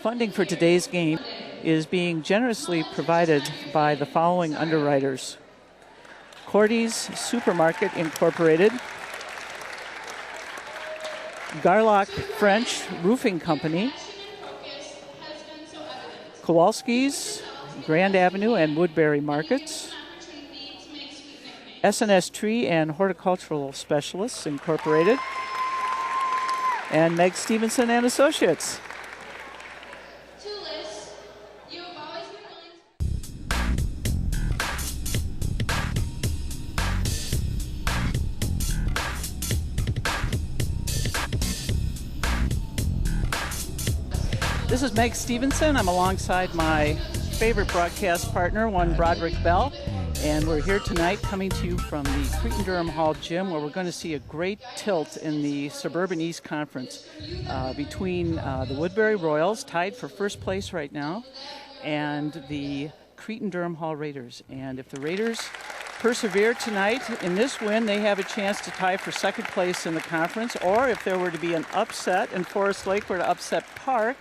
Funding for today's game is being generously provided by the following underwriters: Cordy's Supermarket Incorporated, Garlock French Roofing Company, Kowalski's Grand Avenue and Woodbury Markets, S&S Tree and Horticultural Specialists Incorporated, and Meg Stevenson and Associates. This is Meg Stevenson. I'm alongside my favorite broadcast partner, one Broderick Bell, and we're here tonight coming to you from the Cretin-Derham Hall gym, where we're going to see a great tilt in the Suburban East Conference between the Woodbury Royals, tied for first place right now, and the Cretin-Derham Hall Raiders. And if the Raiders persevere tonight in this win, they have a chance to tie for second place in the conference, or if there were to be an upset and Forest Lake were to upset Park,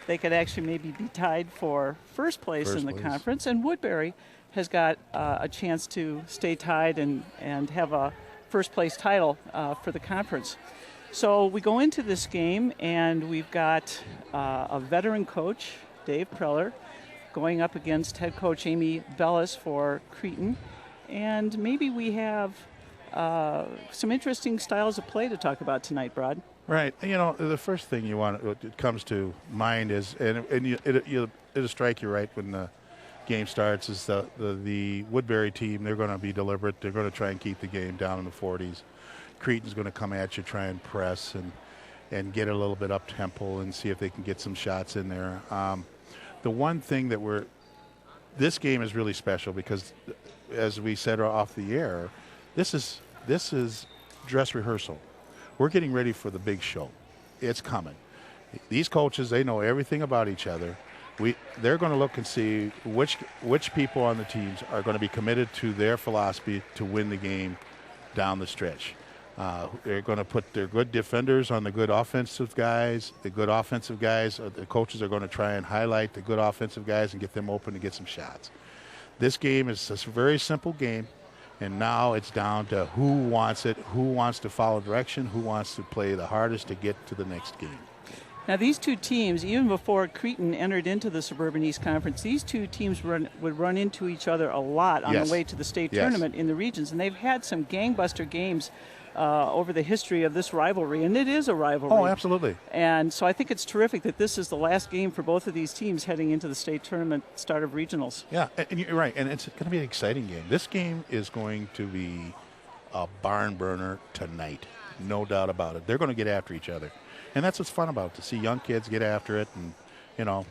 they could actually maybe be tied for first place in the conference. And Woodbury has got a chance to stay tied and have a first place title for the conference. So we go into this game, and we've got a veteran coach, Dave Preller, going up against head coach Amy Bellis for Cretin. And maybe we have some interesting styles of play to talk about tonight, Brod. Right. You know, the first thing you want, it comes to mind is, it'll strike you right when the game starts, is the Woodbury team. They're going to be deliberate. They're going to try and keep the game down in the 40s. Cretin's going to come at you, try and press and get a little bit up tempo and see if they can get some shots in there. The one thing that this game is really special because, as we said off the air, this is dress rehearsal. We're getting ready for the big show. It's coming. These coaches, they know everything about each other. They're going to look and see which people on the teams are going to be committed to their philosophy to win the game down the stretch. They're going to put their good defenders on the good offensive guys. The good offensive guys, the coaches are going to try and highlight the good offensive guys and get them open to get some shots. This game is a very simple game. And now it's down to who wants it, who wants to follow direction, who wants to play the hardest to get to the next game. Now, these two teams, even before Cretin entered into the Suburban East Conference, these two teams would run into each other a lot on the way to the state tournament in the regions. And they've had some gangbuster games over the history of this rivalry, and it is a rivalry. Oh, absolutely. And so I think it's terrific that this is the last game for both of these teams heading into the state tournament start of regionals. Yeah, and you're right, and it's going to be an exciting game. This game is going to be a barn burner tonight, no doubt about it. They're going to get after each other, and that's what's fun about it, to see young kids get after it, and, you know,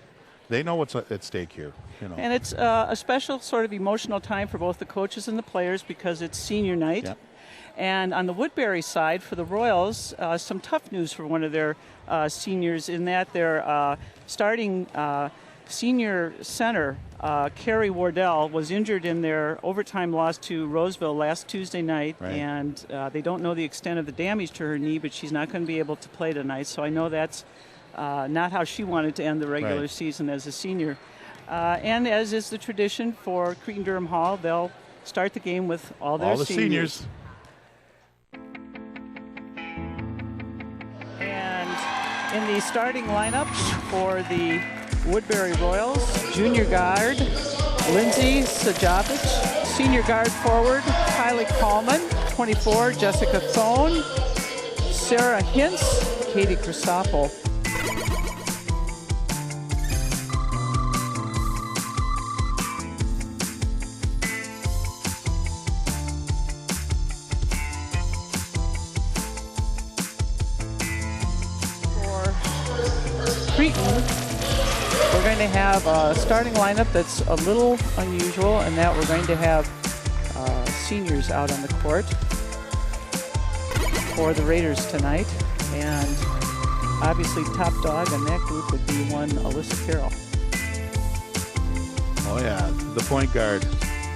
they know what's at stake here. You know. And it's a special sort of emotional time for both the coaches and the players because it's senior night. Yep. And on the Woodbury side, for the Royals, some tough news for one of their seniors in that their starting senior center, Carrie Wardell, was injured in their overtime loss to Roseville last Tuesday night. Right. And they don't know the extent of the damage to her knee, but she's not going to be able to play tonight. So I know that's not how she wanted to end the regular season as a senior. And as is the tradition for Cretin-Derham Hall, they'll start the game with all the seniors. In the starting lineup for the Woodbury Royals, junior guard Lindsay Sajavich, senior guard forward Kylie Coleman, 24 Jessica Thone, Sarah Hintz, Katie Crisopol. Cretin, we're going to have a starting lineup that's a little unusual in that we're going to have seniors out on the court for the Raiders tonight. And obviously top dog in that group would be one Alyssa Carroll. Oh yeah, the point guard.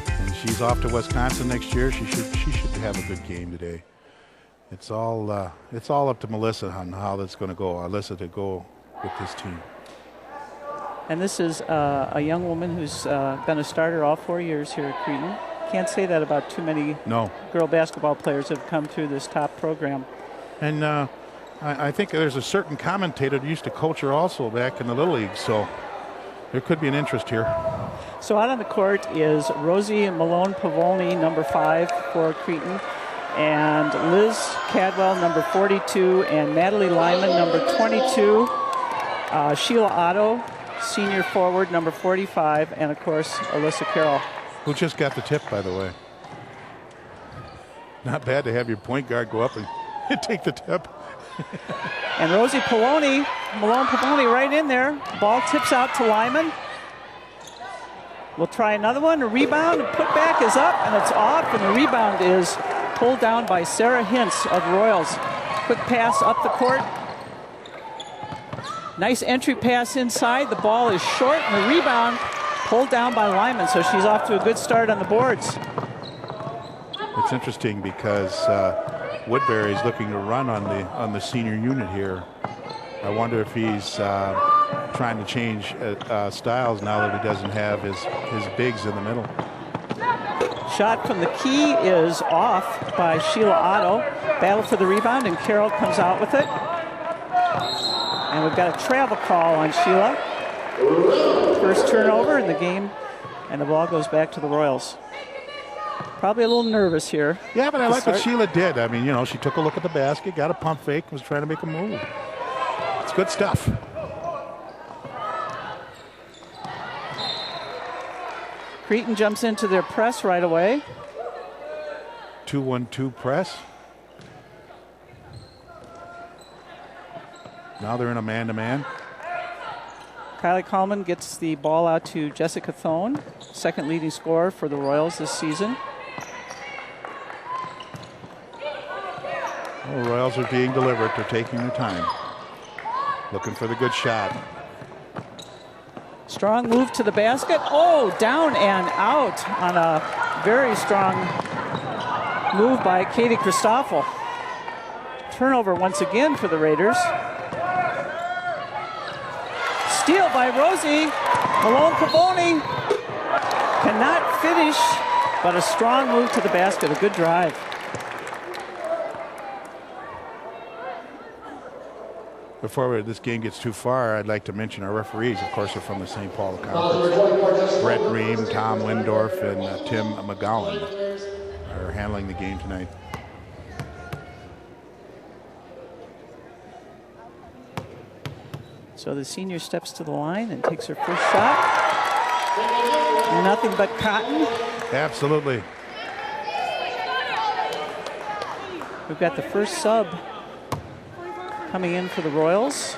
And she's off to Wisconsin next year. She should have a good game today. It's all up to Melissa on how that's going to go. Alyssa to go with this team. And this is a young woman who's been a starter all 4 years here at Cretin. Can't say that about too many girl basketball players who have come through this top program. And I think there's a certain commentator that used to coach her also back in the Little League, so there could be an interest here. So out on the court is Rosie Malone-Pavolny, number 5 for Cretin, and Liz Cadwell, number 42, and Natalie Lyman, number 22, Sheila Otto, senior forward, number 45, and of course Alyssa Carroll. Who just got the tip, by the way. Not bad to have your point guard go up and take the tip. And Rosie Malone-Pavolny right in there. Ball tips out to Lyman. We'll try another one. A rebound, and put back is up, and it's off, and the rebound is pulled down by Sarah Hintz of Royals. Quick pass up the court. Nice entry pass inside. The ball is short, and the rebound pulled down by Lyman, so she's off to a good start on the boards. It's interesting because Woodbury is looking to run on the senior unit here. I wonder if he's trying to change styles now that he doesn't have his bigs in the middle. Shot from the key is off by Sheila Otto. Battle for the rebound, and Carroll comes out with it. And we've got a travel call on Sheila. First turnover in the game, and the ball goes back to the Royals. Probably a little nervous here. Yeah, but I like what Sheila did. I mean, you know, she took a look at the basket, got a pump fake, was trying to make a move. It's good stuff. Cretin jumps into their press right away. 2-1-2 press. Now they're in a man-to-man. Kylie Coleman gets the ball out to Jessica Thone, second leading scorer for the Royals this season. The Royals are being deliberate. They're taking their time. Looking for the good shot. Strong move to the basket. Oh, down and out on a very strong move by Katie Christoffel. Turnover once again for the Raiders. Steal by Rosie Malone-Pavolny. Cannot finish, but a strong move to the basket. A good drive. Before this game gets too far, I'd like to mention our referees. Of course, are from the St. Paul Conference. Brett Ream, Tom Lindorf, and Tim McGowan are handling the game tonight. So the senior steps to the line and takes her first shot. Nothing but cotton. Absolutely. We've got the first sub coming in for the Royals,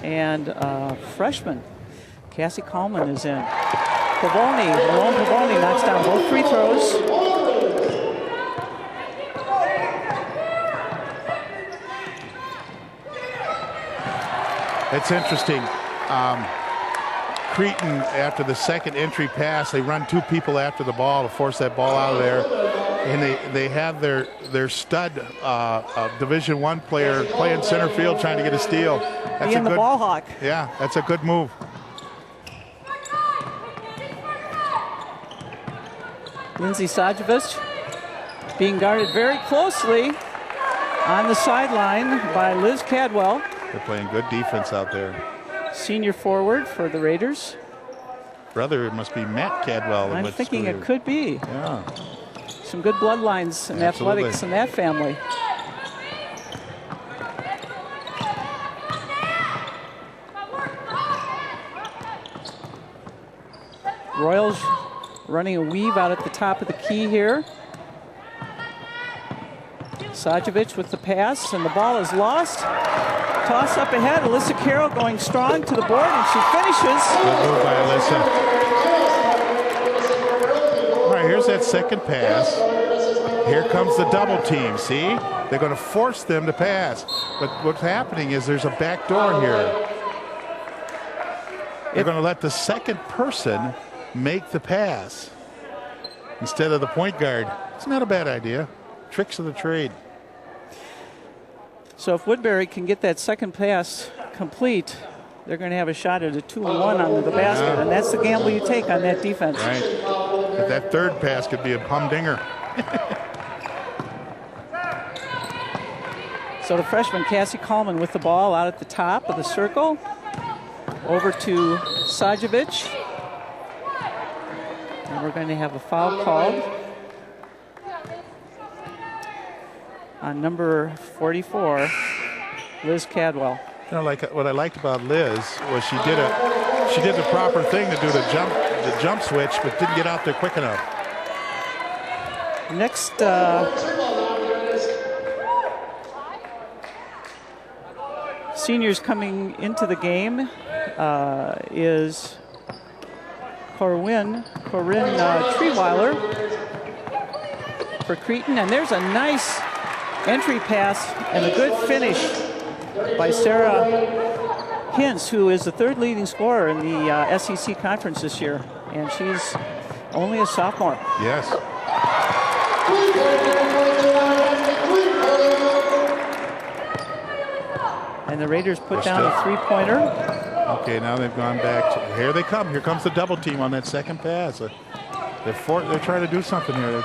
and freshman Cassie Coleman is in. Malone-Pavolny knocks down both free throws. It's interesting. Cretin, after the second entry pass, they run two people after the ball to force that ball out of there. And they have their stud Division I player playing center field trying to get a steal. That's being the ball hawk. Yeah, that's a good move. Lindsay Sajevich being guarded very closely on the sideline by Liz Cadwell. They're playing good defense out there. Senior forward for the Raiders. Brother, it must be Matt Cadwell. I'm thinking it could be. Yeah. Some good bloodlines and athletics in that family. Royals running a weave out at the top of the key here. Sajevich with the pass, and the ball is lost. Toss up ahead. Alyssa Carroll going strong to the board, and she finishes. Good move by Alyssa. All right, here's that second pass. Here comes the double team. See? They're going to force them to pass. But what's happening is there's a back door here. They're going to let the second person make the pass instead of the point guard. It's not a bad idea. Tricks of the trade. So if Woodbury can get that second pass complete, they're going to have a shot at a 2-1 on the basket, and that's the gamble you take on that defense. Right. But that third pass could be a humdinger. So the freshman Cassie Coleman with the ball out at the top of the circle. Over to Sajovic. And we're going to have a foul called on number 44, Liz Cadwell. You know, like what I liked about Liz was she did the proper thing to do the jump switch, but didn't get out there quick enough. Next, seniors coming into the game is Corinne Treeweiler for Cretin, and there's a nice entry pass and a good finish by Sarah Hintz, who is the third leading scorer in the SEC conference this year, and she's only a sophomore. Yes. And the Raiders put down a three-pointer. Okay, now they've gone back to, here they come. Here comes the double team on that second pass. They're trying to do something here.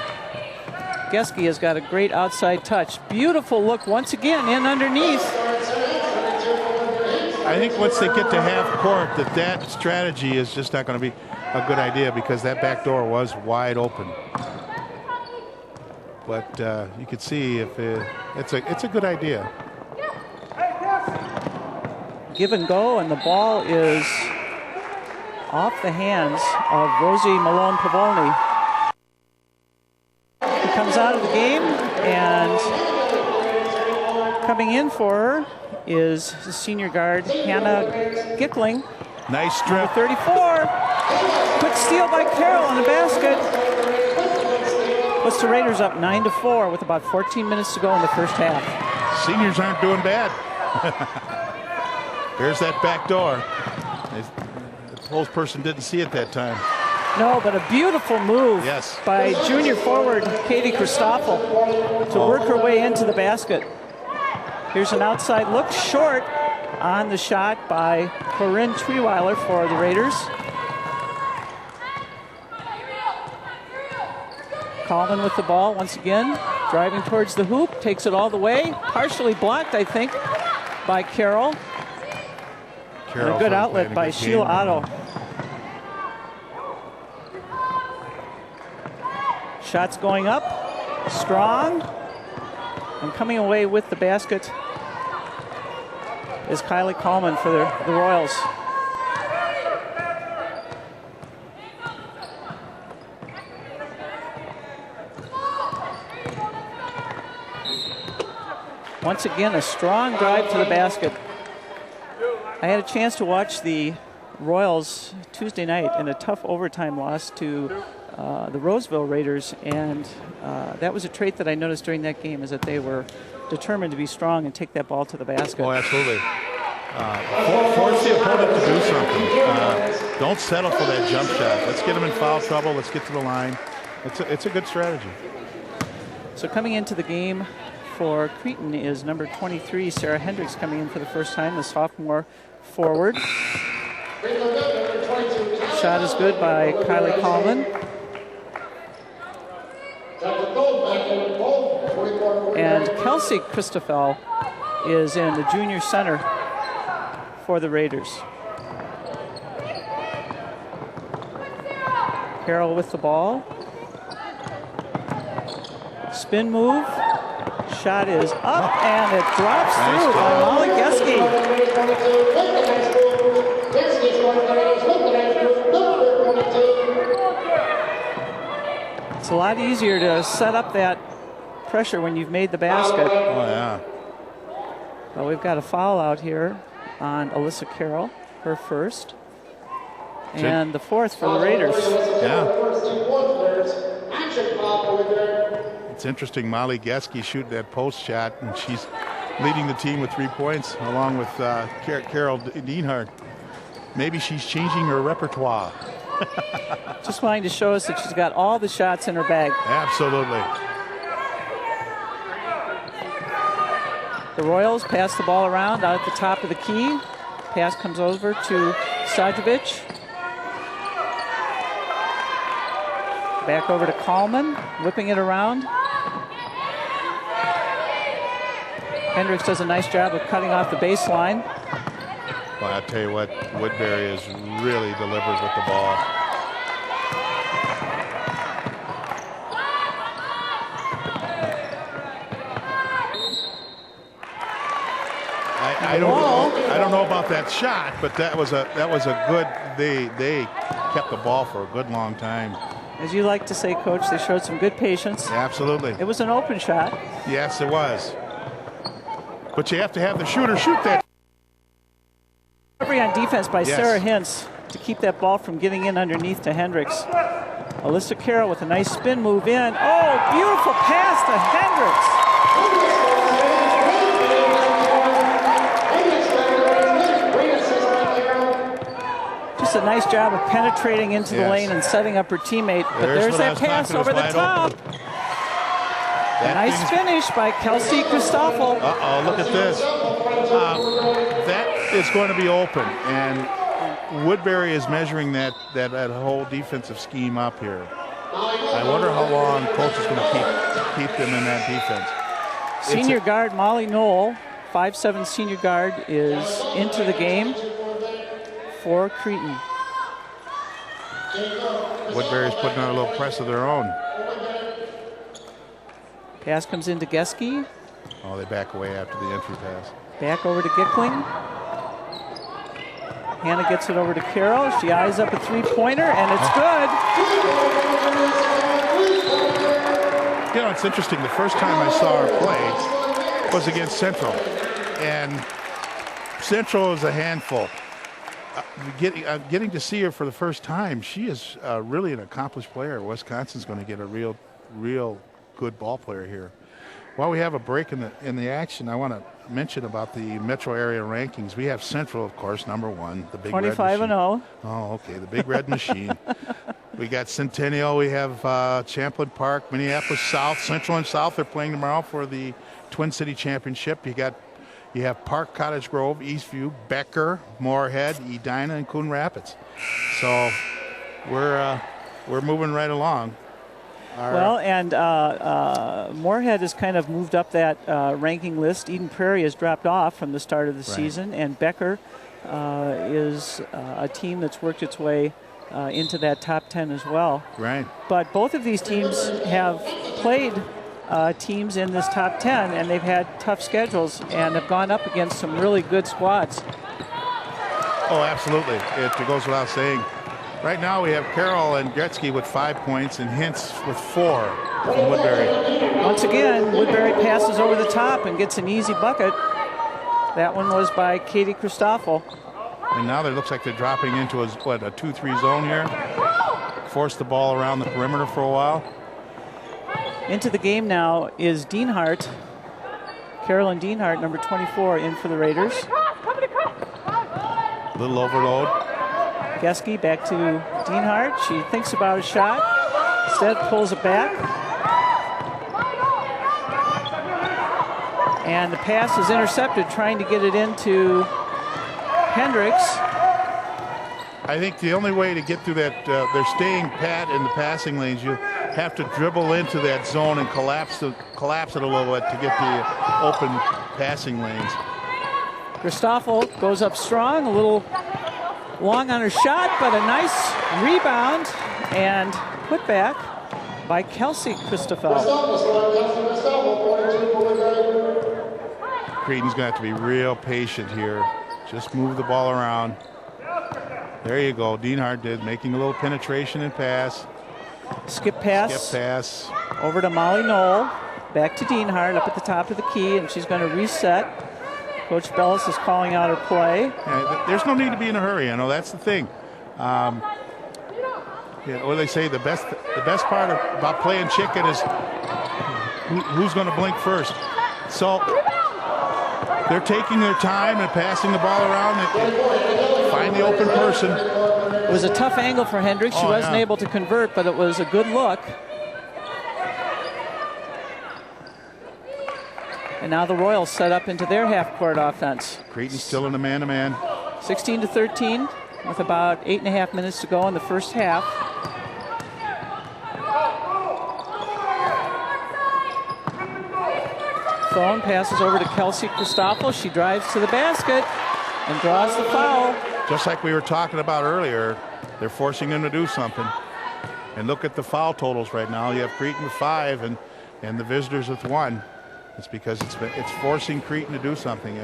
Geske has got a great outside touch. Beautiful look once again in underneath. I think once they get to half court, that strategy is just not going to be a good idea because that back door was wide open. But you could see if it's a good idea. Give and go, and the ball is off the hands of Rosie Malone-Pavolny. He comes out of the game, and coming in for her is the senior guard Hannah Gickling. Nice strip. 34. Quick steal by Carroll on the basket. Puts the Raiders up 9-4 with about 14 minutes to go in the first half. Seniors aren't doing bad. There's that back door. The post person didn't see it that time. No, but a beautiful move by junior forward Katie Christoffel to work her way into the basket. Here's an outside look, short on the shot by Corinne Treeweiler for the Raiders. Coleman with the ball once again, driving towards the hoop, takes it all the way, partially blocked, I think, by Carroll. And a good outlet by Sheila Otto. Shots going up, strong, and coming away with the basket is Kylie Coleman for the Royals. Once again, a strong drive to the basket. I had a chance to watch the Royals Tuesday night in a tough overtime loss to the Roseville Raiders, and that was a trait that I noticed during that game, is that they were determined to be strong and take that ball to the basket. Oh, absolutely. Force the opponent to do something. Don't settle for that jump shot. Let's get them in foul trouble. Let's get to the line. It's a good strategy. So coming into the game for Cretin is number 23, Sarah Hendricks, coming in for the first time, the sophomore forward. Shot is good by Kylie Coleman. And Kelsey Christoffel is in the junior center for the Raiders. Carroll with the ball. Spin move. Shot is up, and it drops through by Molly Geske. It's a lot easier to set up that pressure when you've made the basket. Oh, yeah. Well, we've got a foul out here on Alyssa Carroll, her first. And the fourth for the Raiders. Yeah. It's interesting, Molly Geske shooting that post shot, and she's leading the team with 3 points, along with Carol Dienhardt. Maybe she's changing her repertoire. Just wanting to show us that she's got all the shots in her bag. Absolutely. The Royals pass the ball around out at the top of the key. Pass comes over to Stajovic. Back over to Kallman, whipping it around. Hendricks does a nice job of cutting off the baseline. Well, I'll tell you what, Woodbury is really deliberate with the ball. I don't know about that shot, but that was a good. They kept the ball for a good long time. As you like to say, Coach, they showed some good patience. Yeah, absolutely. It was an open shot. Yes, it was. But you have to have the shooter shoot that. Recovery on defense by Sarah Hintz to keep that ball from getting in underneath to Hendricks. Alyssa Carroll with a nice spin move in. Oh, beautiful pass to Hendricks. Just a nice job of penetrating into the lane and setting up her teammate. But there's that pass over the top. Nice finish by Kelsey Christoffel. Uh-oh, look at this. That is going to be open. And Woodbury is measuring that whole defensive scheme up here. I wonder how long coach is going to keep them in that defense. Senior guard Molly Knoll, 5'7" senior guard, is into the game for Cretin. Woodbury's putting on a little press of their own. Pass comes into Geske. Oh, they back away after the entry pass. Back over to Gickling. Hannah gets it over to Carroll. She eyes up a three-pointer, and it's good. You know, it's interesting. The first time I saw her play was against Central. And Central is a handful. Getting to see her for the first time, she is really an accomplished player. Wisconsin's going to get a real good ball player here. While we have a break in the action, I want to mention about the metro area rankings. We have Central, of course, #1, the big 25-0. Oh, okay, the big red machine. We got Centennial. We have Champlain Park, Minneapolis South, Central and South. They're playing tomorrow for the Twin City Championship. You have Park, Cottage Grove, Eastview, Becker, Moorhead, Edina, and Coon Rapids. So we're moving right along. Well, and Moorhead has kind of moved up that ranking list. Eden Prairie has dropped off from the start of the season, and Becker is a team that's worked its way into that top 10 as well. Right. But both of these teams have played teams in this top 10, and they've had tough schedules and have gone up against some really good squads. Oh, absolutely. It goes without saying. Right now we have Carroll and Gretzky with 5 points and Hintz with 4 from Woodbury. Once again, Woodbury passes over the top and gets an easy bucket. That one was by Katie Christoffel. And now it looks like they're dropping into a 2-3 zone here. Force the ball around the perimeter for a while. Into the game now is Dienhart. Carolyn Dienhart, number 24, in for the Raiders. Little overload. Geske back to Dienhart. She thinks about a shot. Instead pulls it back. And the pass is intercepted, trying to get it into Hendricks. I think the only way to get through that, they're staying pat in the passing lanes. You have to dribble into that zone and collapse it a little bit to get the open passing lanes. Christoffel goes up strong, a little long on her shot, but a nice rebound and put back by Kelsey Christoffel. Cretin's going to have to be real patient here. Just move the ball around. There you go. Dienhart making a little penetration and pass. Skip pass. Over to Molly Knoll. Back to Dienhart up at the top of the key, and she's going to reset. Coach Bellis is calling out her play. Yeah, there's no need to be in a hurry. I know that's the thing. What do they say? The best part about playing chicken is who's going to blink first. So they're taking their time and passing the ball around and find the open person. It was a tough angle for Hendricks. She wasn't able to convert, but it was a good look. And now the Royals set up into their half-court offense. Cretin's still in a man-to-man. 16-13 with about 8.5 minutes to go in the first half. Thone passes over to Kelsey Christoffel. She drives to the basket and draws the foul. Just like we were talking about earlier, they're forcing them to do something. And look at the foul totals right now. You have Cretin with 5 and the visitors with 1. It's because it's forcing Cretin to do something.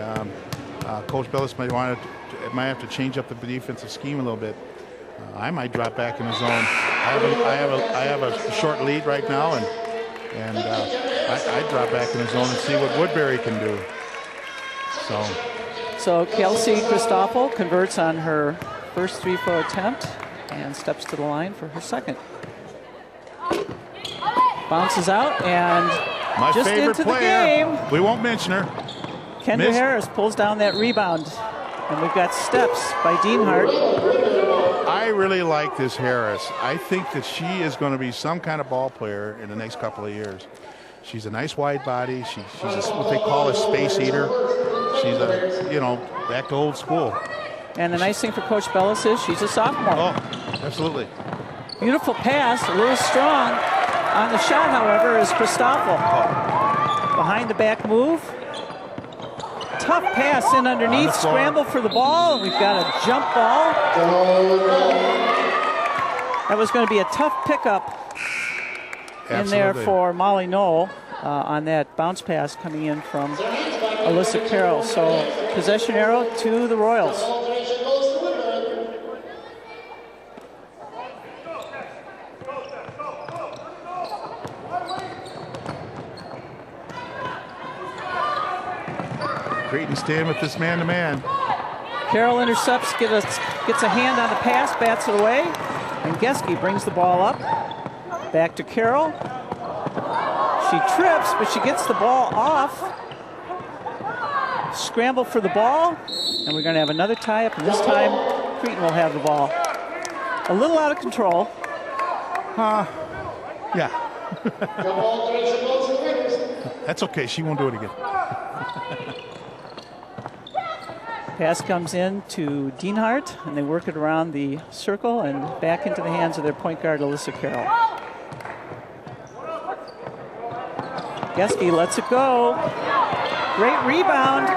Coach Bellis might have to change up the defensive scheme a little bit. I might drop back in the zone. I have a short lead right now, and I drop back in the zone and see what Woodbury can do. So Kelsey Christoffel converts on her first 3-point attempt and steps to the line for her second. Bounces out and my just favorite into player. the game. We won't mention her. Kendra Harris pulls down that rebound. And we've got steps by Dienhart. I really like this Harris. I think that she is going to be some kind of ball player in the next couple of years. She's a nice wide body. She's what they call a space eater. She's back to old school. And the nice thing for Coach Bellis is she's a sophomore. Oh, absolutely. Beautiful pass, a little strong. On the shot, however, is Christoffel. Behind the back move. Tough pass in underneath, scramble for the ball, and we've got a jump ball. That was going to be a tough pickup in there for Molly Knoll on that bounce pass coming in from Alyssa Carroll. So possession arrow to the Royals. Cretin staying with this man-to-man. Carroll intercepts, gets a hand on the pass, bats it away, and Geske brings the ball up. Back to Carroll. She trips, but she gets the ball off. Scramble for the ball, and we're going to have another tie-up, and this time Cretin will have the ball. A little out of control. Yeah. That's okay. She won't do it again. Pass comes in to Dienhart, and they work it around the circle and back into the hands of their point guard, Alyssa Carroll. Geske lets it go. Great rebound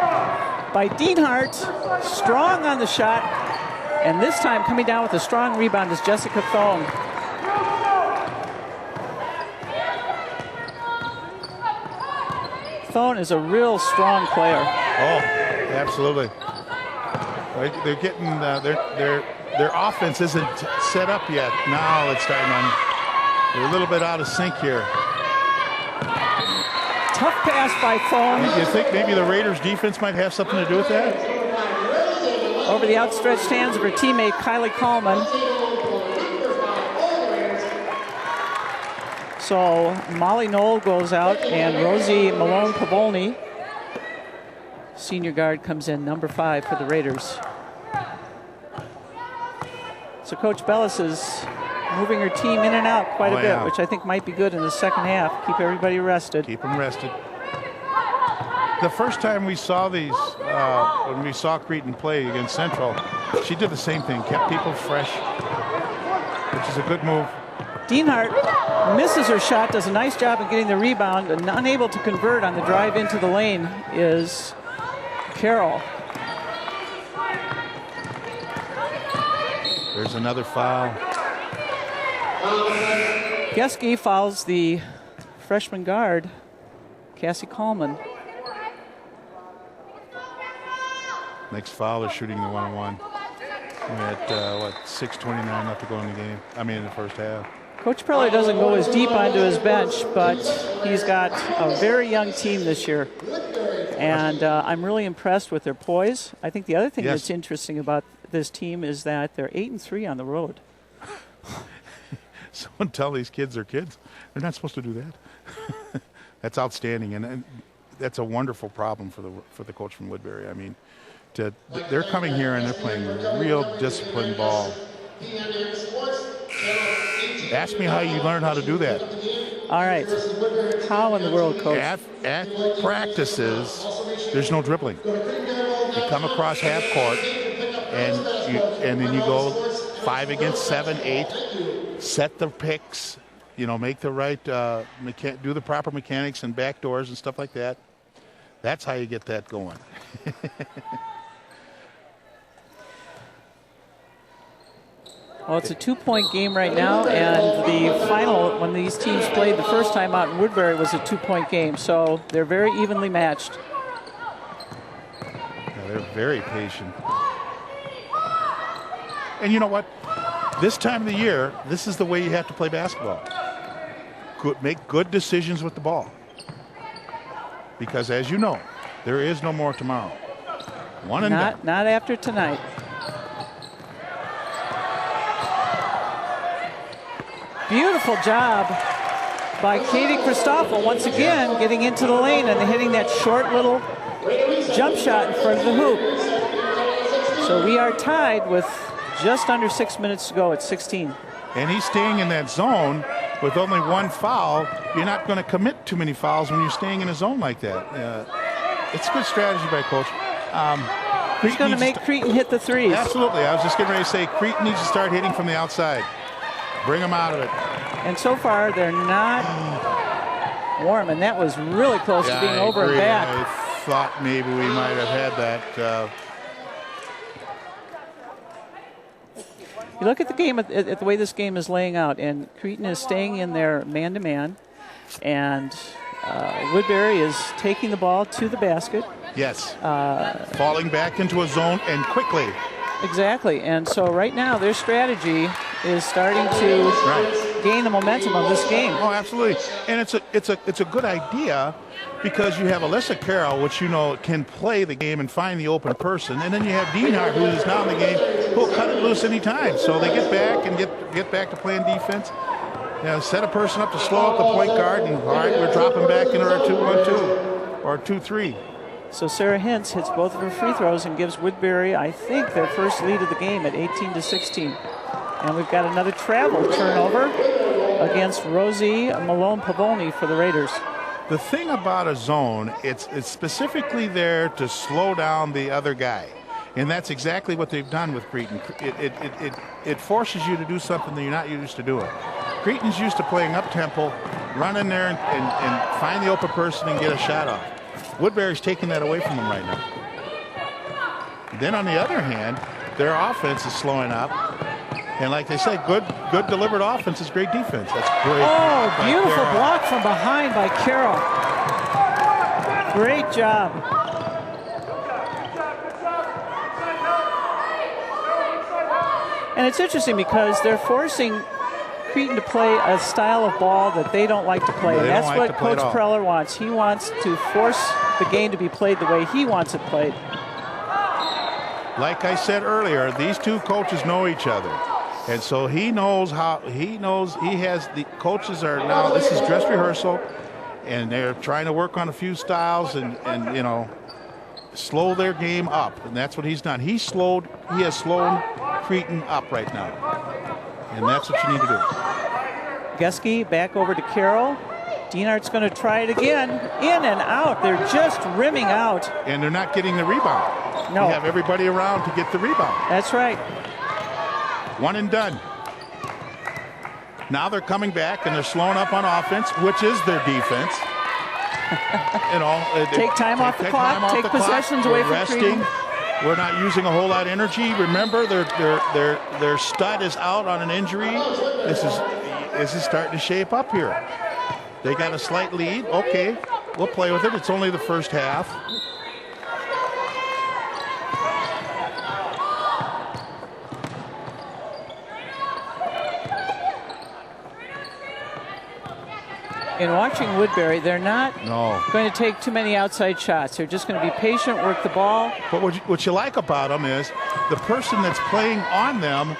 by Dienhart. Strong on the shot. And this time coming down with a strong rebound is Jessica Thone. Thone is a real strong player. Oh, absolutely. They're getting their offense isn't set up yet. Now it's starting on. They're a little bit out of sync here. Tough pass by Thone. You think maybe the Raiders' defense might have something to do with that? Over the outstretched hands of her teammate Kylie Coleman. So Molly Knoll goes out and Rosie Malone-Pavolny, senior guard, comes in, number 5 for the Raiders. So Coach Bellis is moving her team in and out quite a bit, which I think might be good in the second half. Keep everybody rested. Keep them rested. The first time we saw these, when we saw Cretin play against Central, she did the same thing, kept people fresh, which is a good move. Dienhart misses her shot, does a nice job of getting the rebound, and unable to convert on the drive into the lane is Carroll. There's another foul. Geske fouls the freshman guard, Cassie Coleman. Next foul is shooting the 1-on-1. We're at, 6:29 left to go in the game. I mean, in the first half. Coach Preller doesn't go as deep onto his bench, but he's got a very young team this year. And I'm really impressed with their poise. I think the other thing that's interesting about this team is that they're 8-3 on the road. Someone tell these kids they're kids. They're not supposed to do that. That's outstanding, and that's a wonderful problem for the coach from Woodbury. I mean, they're coming here and they're playing real disciplined ball. Ask me how you learn how to do that. All right. How in the world, Coach? At practices, there's no dribbling. You come across half court, and then you go 5 against 7, 8, set the picks, make the right, do the proper mechanics and back doors and stuff like that. That's how you get that going. Well, it's a 2-point game right now, and the final, when these teams played the first time out in Woodbury, was a 2-point game. So they're very evenly matched. Yeah, they're very patient. And you know what? This time of the year, this is the way you have to play basketball. Make good decisions with the ball. Because as you know, there is no more tomorrow. One and done. Not after tonight. Beautiful job by Katie Christoffel once again getting into the lane and hitting that short little jump shot in front of the hoop. So we are tied with just under 6 minutes to go at 16. And he's staying in that zone with only 1 foul. You're not going to commit too many fouls when you're staying in a zone like that. It's good strategy by Coach. He's going to make Cretin hit the threes. Absolutely. I was just getting ready to say Cretin needs to start hitting from the outside. Bring them out of it. And so far, they're not warm, and that was really close to being over and back. I thought maybe we might have had that. You look at the game, at the way this game is laying out, and Cretin is staying in their man-to-man, and Woodbury is taking the ball to the basket. Yes. Falling back into a zone and quickly. Exactly, and so right now their strategy is starting to gain the momentum of this game. Oh, absolutely, and it's a good idea because you have Alyssa Carroll, which can play the game and find the open person, and then you have Dienhart, who is now in the game, who'll cut it loose anytime. So they get back and get back to playing defense. Set a person up to slow up the point guard, and all right, we're dropping back into our 2-1-2 or 2-3. So Sarah Hintz hits both of her free throws and gives Woodbury, I think, their first lead of the game at 18-16. And we've got another travel turnover against Rosie Malone-Pavoni for the Raiders. The thing about a zone, it's specifically there to slow down the other guy. And that's exactly what they've done with Cretin. It forces you to do something that you're not used to doing. Cretin's used to playing up-tempo, run in there and find the open person and get a shot off. Woodbury's taking that away from them right now. Then on the other hand, their offense is slowing up. And like they said, good delivered offense is great defense. That's great. Oh, beautiful block from behind by Carroll. Great job. And it's interesting because they're forcing Cretin to play a style of ball that they don't like to play. And that's what Coach Preller wants. He wants to force the game to be played the way he wants it played. Like I said earlier, these two coaches know each other. And so he knows the coaches are now, this is dress rehearsal, and they're trying to work on a few styles and slow their game up. And that's what he's done. He has slowed Cretin up right now. And that's what you need to do. Geske back over to Carroll. Dienhart's going to try it again. In and out. They're just rimming out. And they're not getting the rebound. No. You have everybody around to get the rebound. That's right. One and done. Now they're coming back and they're slowing up on offense, which is their defense. Take time off the clock. Take possessions away from Cretin. We're not using a whole lot of energy. Remember, their stud is out on an injury. This is starting to shape up here. They got a slight lead. Okay, we'll play with it. It's only the first half. In watching Woodbury, they're not going to take too many outside shots. They're just going to be patient, work the ball. But what you like about them is the person that's playing on them,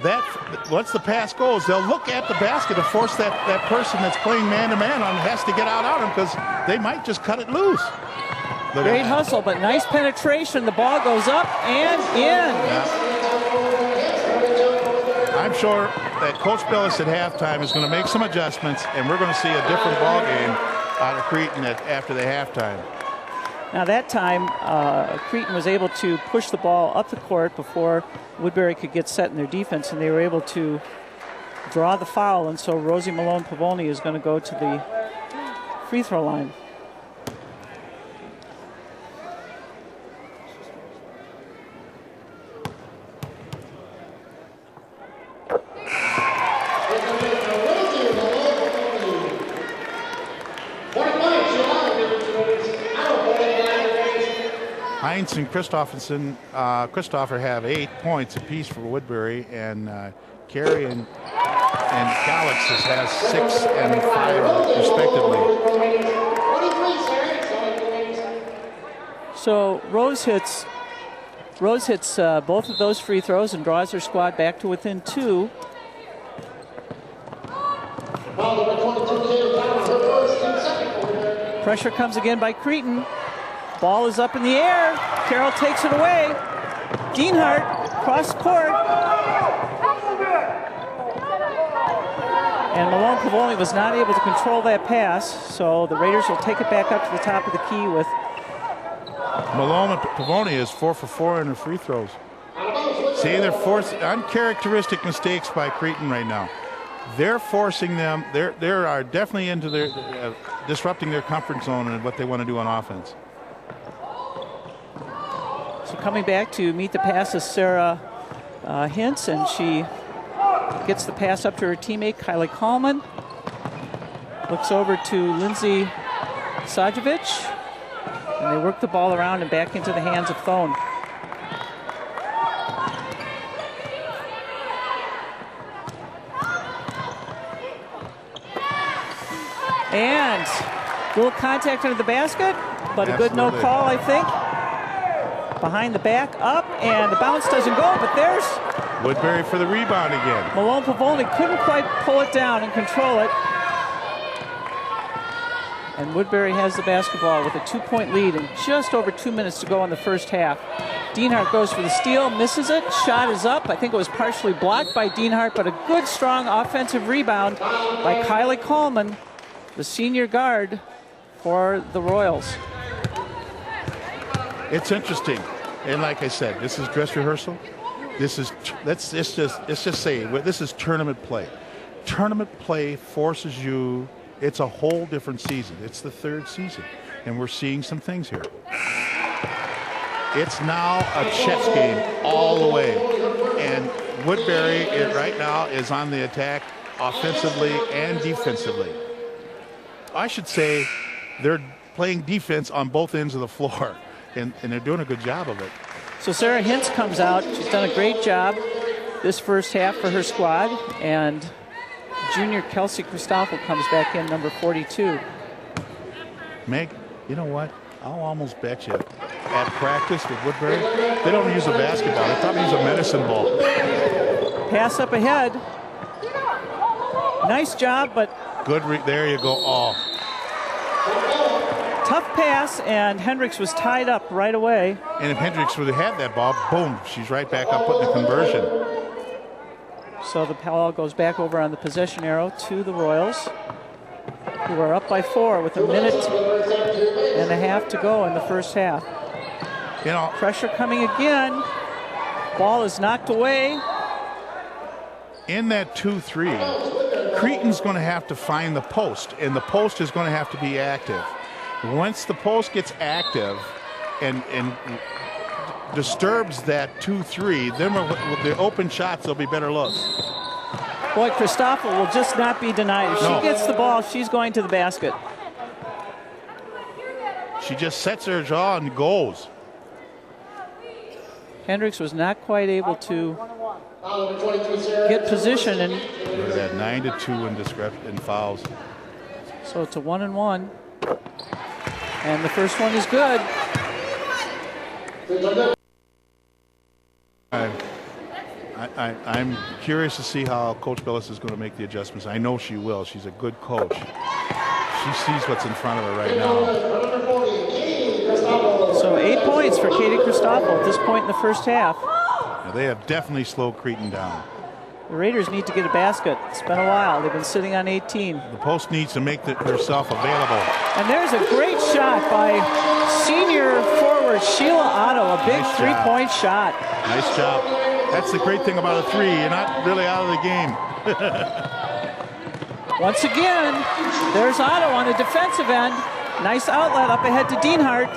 that once the pass goes, they'll look at the basket to force that person that's playing man-to-man on has to get out on them because they might just cut it loose. Great hustle, but nice penetration. The ball goes up and in. Yeah. I'm sure that Coach Billis at halftime is going to make some adjustments, and we're going to see a different ball game out of Cretin after the halftime. Now that time, Cretin was able to push the ball up the court before Woodbury could get set in their defense, and they were able to draw the foul, and so Rosie Malone-Pavoni is going to go to the free throw line. Heinz and Christopher have 8 points apiece for Woodbury, and Carey and Galaxis has 6 and 5 respectively. So Rose hits both of those free throws and draws her squad back to within 2. Pressure comes again by Cretin. Ball is up in the air. Carroll takes it away. Dienhart cross court. And Malone-Pavoni was not able to control that pass, so the Raiders will take it back up to the top of the key with Malone-Pavoni is 4 for 4 in her free throws. See, they're forcing uncharacteristic mistakes by Cretin right now. They're forcing them. They are definitely into their disrupting their comfort zone and what they want to do on offense. So coming back to meet the pass is Sarah Hintz, and she gets the pass up to her teammate Kylie Coleman. Looks over to Lindsay Sajovic, and they work the ball around and back into the hands of Thone. And little contact under the basket, but a good no call, I think. Behind the back, up, and the bounce doesn't go, but there's Woodbury for the rebound again. Malone-Pavoni couldn't quite pull it down and control it. And Woodbury has the basketball with a 2-point lead and just over 2 minutes to go in the first half. Dienhart goes for the steal, misses it, shot is up. I think it was partially blocked by Dienhart, but a good, strong offensive rebound by Kylie Coleman, the senior guard for the Royals. It's interesting, and like I said, this is dress rehearsal. This is let's just say this is tournament play. Tournament play forces you. It's a whole different season. It's the 3rd season, and we're seeing some things here. It's now a chess game all the way, and Woodbury right now is on the attack offensively and defensively. I should say they're playing defense on both ends of the floor. And they're doing a good job of it. So Sarah Hintz comes out. She's done a great job this first half for her squad. And junior Kelsey Christoffel comes back in, number 42. Meg, you know what? I'll almost bet you at practice with Woodbury, they don't use a basketball. They probably use a medicine ball. Pass up ahead. Nice job, but... Good, there you go. Oh. Tough pass, and Hendricks was tied up right away. And if Hendricks would have had that ball, boom, she's right back up putting the conversion. So the ball goes back over on the possession arrow to the Royals, who are up by 4 with a minute and a half to go in the first half. You know, pressure coming again. Ball is knocked away. In that 2-3, Cretin's going to have to find the post, and the post is going to have to be active. Once the post gets active and disturbs that 2-3, then with the open shots, there'll be better looks. Boy, Christoffel will just not be denied. If she gets the ball, she's going to the basket. She just sets her jaw and goes. Hendricks was not quite able to get position. And we're at 9-2 in fouls. So it's a 1-1. And the first one is good. I'm curious to see how Coach Billis is going to make the adjustments. I know she will. She's a good coach. She sees what's in front of her right now. So 8 points for Katie Christoffel at this point in the first half. Now they have definitely slowed Cretin down. The Raiders need to get a basket. It's been a while. They've been sitting on 18. The post needs to make herself available. And there's a great shot by senior forward Sheila Otto, a big Nice three-point shot. Nice job. That's the great thing about a three. You're not really out of the game. Once again, there's Otto on the defensive end. Nice outlet up ahead to Dienhart.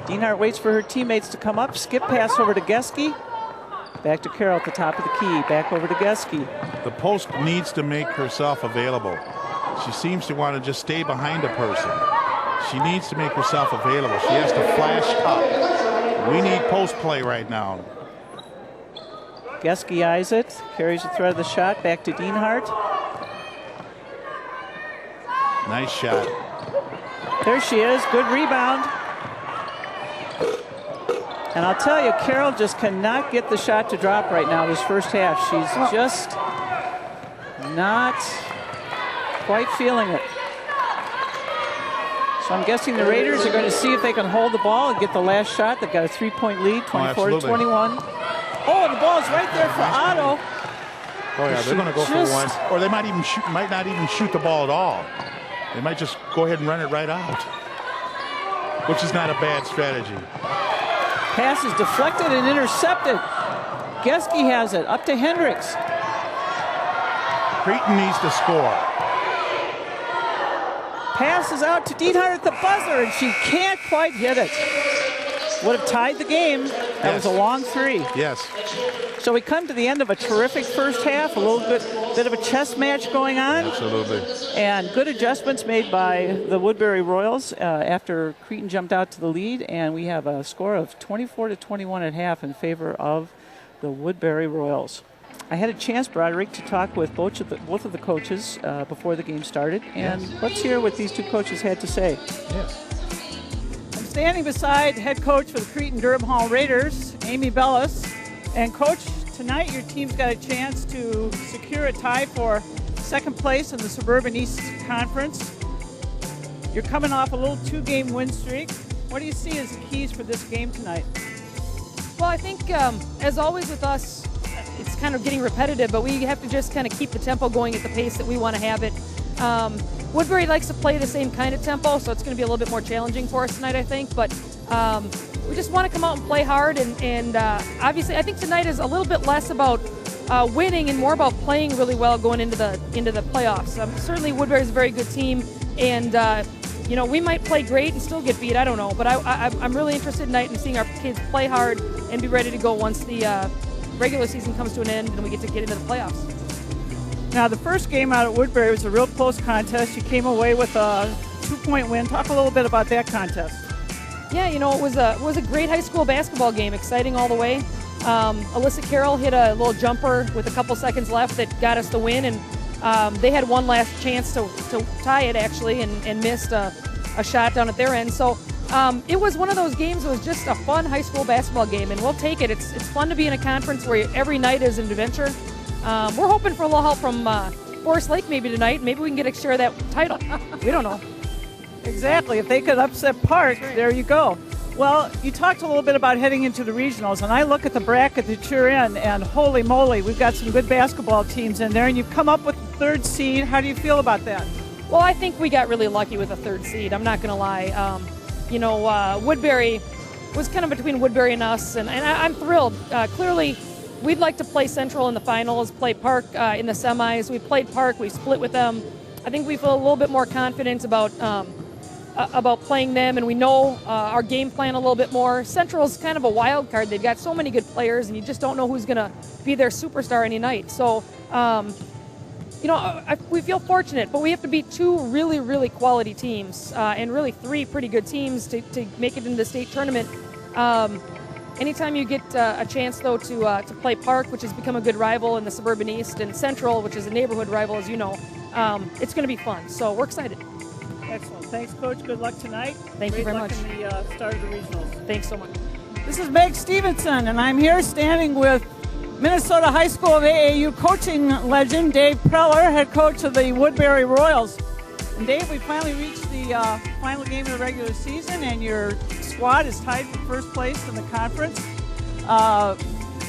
Dienhart waits for her teammates to come up. Skip pass over to Geske. Back to Carroll at the top of the key. Back over to Geske. The post needs to make herself available. She seems to want to just stay behind a person. She needs to make herself available. She has to flash up. We need post play right now. Geske eyes it. Carries the thread of the shot. Back to Dienhart. Nice shot. There she is. Good rebound. And I'll tell you, Carroll just cannot get the shot to drop right now this first half. She's just not quite feeling it. So I'm guessing the Raiders are going to see if they can hold the ball and get the last shot. They've got a 3-point lead, 24-21. Oh, the ball's right there for Otto. Oh yeah, they're going to go for one. Or they might not even shoot the ball at all. They might just go ahead and run it right out, which is not a bad strategy. Pass is deflected and intercepted. Geske has it up to Hendricks. Cretin needs to score. Pass is out to Dienhart at the buzzer, and she can't quite hit it. Would have tied the game. That was a long three. Yes. So we come to the end of a terrific first half, a little bit of a chess match going on. Absolutely. And good adjustments made by the Woodbury Royals after Cretin jumped out to the lead, and we have a score of 24-21 at half in favor of the Woodbury Royals. I had a chance, Broderick, to talk with both of the coaches before the game started, and let's hear what these two coaches had to say. Yes. I'm standing beside head coach for the Cretin-Derham Hall Raiders, Amy Bellis. And Coach, tonight your team's got a chance to secure a tie for second place in the Suburban East Conference. You're coming off a little two-game win streak. What do you see as the keys for this game tonight? Well, I think, as always with us, it's kind of getting repetitive, but we have to just kind of keep the tempo going at the pace that we want to have it. Woodbury likes to play the same kind of tempo, so it's going to be a little bit more challenging for us tonight, I think. But we just want to come out and play hard, and obviously I think tonight is a little bit less about winning and more about playing really well going into the playoffs. Certainly Woodbury is a very good team, and you know, we might play great and still get beat. I don't know, but I'm really interested tonight in seeing our kids play hard and be ready to go once the regular season comes to an end and we get into the playoffs. Now, the first game out at Woodbury was a real close contest. You came away with a 2-point win. Talk a little bit about that contest. Yeah, you know, it was a great high school basketball game, exciting all the way. Alyssa Carroll hit a little jumper with a couple seconds left that got us the win, and they had one last chance to tie it, actually, and missed a shot down at their end. So it was one of those games. It was just a fun high school basketball game, and we'll take it. It's fun to be in a conference where every night is an adventure. We're hoping for a little help from Forest Lake maybe tonight. Maybe we can get a share of that title. We don't know. Exactly. If they could upset Park, there you go. Well, you talked a little bit about heading into the regionals, and I look at the bracket that you're in, and holy moly, we've got some good basketball teams in there, and you've come up with the third seed. How do you feel about that? Well, I think we got really lucky with the third seed. I'm not going to lie. You know, Woodbury was kind of between Woodbury and us, and I'm thrilled. Clearly, we'd like to play Central in the finals, play Park in the semis. We played Park. We split with them. I think we feel a little bit more confident about playing them, and we know our game plan a little bit more. Central's kind of a wild card. They've got so many good players, and you just don't know who's going to be their superstar any night. So, you know, we feel fortunate, but we have to beat two really, really quality teams, and really three pretty good teams to make it into the state tournament. Anytime you get a chance, though, to play Park, which has become a good rival in the Suburban East, and Central, which is a neighborhood rival, as you know, it's going to be fun. So we're excited. Excellent. Thanks, Coach. Good luck tonight. Thank you very much. Great luck in the start of the regionals. Thanks so much. This is Meg Stevenson, and I'm here standing with Minnesota High School of AAU coaching legend Dave Preller, head coach of the Woodbury Royals. And Dave, we finally reached the final game of the regular season, and your squad is tied for first place in the conference.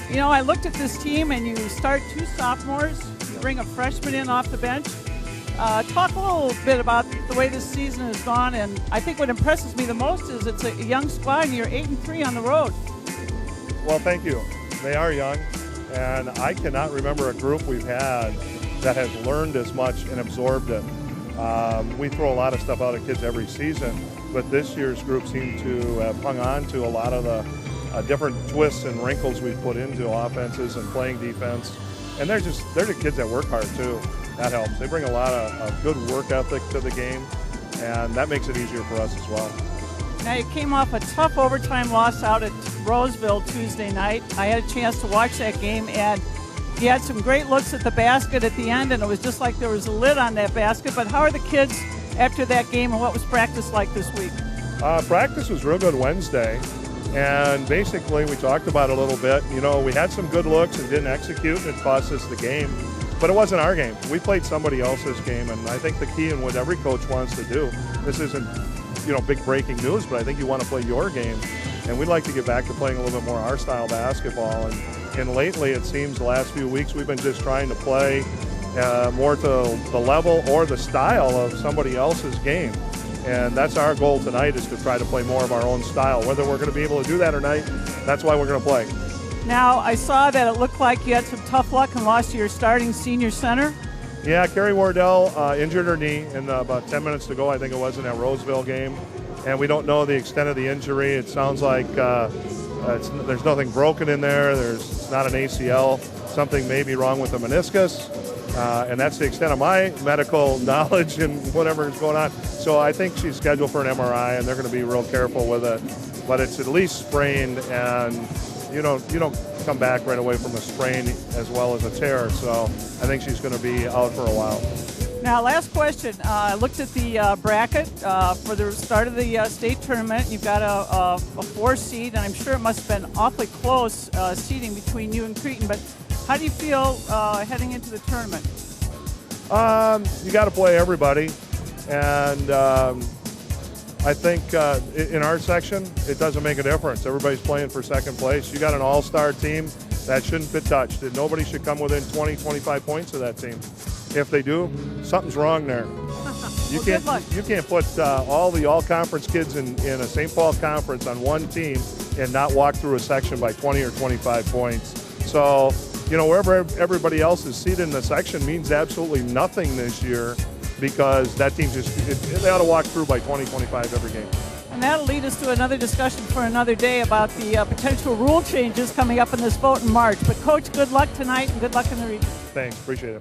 You know, I looked at this team, and you start 2 sophomores, you bring a freshman in off the bench. Talk a little bit about the way this season has gone, and I think what impresses me the most is it's a young squad, and you're 8-3 on the road. Well, thank you. They are young, and I cannot remember a group we've had that has learned as much and absorbed it. We throw a lot of stuff out at kids every season, but this year's group seemed to have hung on to a lot of the different twists and wrinkles we've put into offenses and playing defense. And they're the kids that work hard too. That helps. They bring a lot of good work ethic to the game, and that makes it easier for us as well. Now, you came off a tough overtime loss out at Roseville Tuesday night. I had a chance to watch that game, and you had some great looks at the basket at the end, and it was just like there was a lid on that basket. But how are the kids after that game, and what was practice like this week? Practice was real good Wednesday, and basically we talked about it a little bit. You know, we had some good looks and didn't execute, and it cost us the game. But it wasn't our game. We played somebody else's game, and I think the key in what every coach wants to do, this isn't, you know, big breaking news, but I think you want to play your game, and we'd like to get back to playing a little bit more our style basketball. And lately, it seems the last few weeks we've been just trying to play more to the level or the style of somebody else's game. And that's our goal tonight, is to try to play more of our own style. Whether we're going to be able to do that or not, that's why we're going to play. Now, I saw that it looked like you had some tough luck and lost to your starting senior center. Yeah, Carrie Wardell injured her knee in about 10 minutes to go, I think it was, in that Roseville game. And we don't know the extent of the injury. It sounds like there's nothing broken in there. It's not an ACL. Something may be wrong with the meniscus. And that's the extent of my medical knowledge and whatever is going on. So I think she's scheduled for an MRI, and they're going to be real careful with it. But it's at least sprained, and you don't come back right away from a sprain as well as a tear. So I think she's going to be out for a while. Now, last question. I looked at the bracket for the start of the state tournament. You've got a 4 seed, and I'm sure it must have been awfully close seeding between you and Cretin. But how do you feel heading into the tournament? You got to play everybody, and I think in our section it doesn't make a difference. Everybody's playing for second place. You got an all-star team that shouldn't be touched. Nobody should come within 20, 25 points of that team. If they do, something's wrong there. You can't put all the all-conference kids in a St. Paul conference on one team and not walk through a section by 20 or 25 points. So, you know, wherever everybody else is seated in the section means absolutely nothing this year, because that team they ought to walk through by 20, 25 every game. And that'll lead us to another discussion for another day about the potential rule changes coming up in this vote in March. But, Coach, good luck tonight and good luck in the region. Thanks. Appreciate it.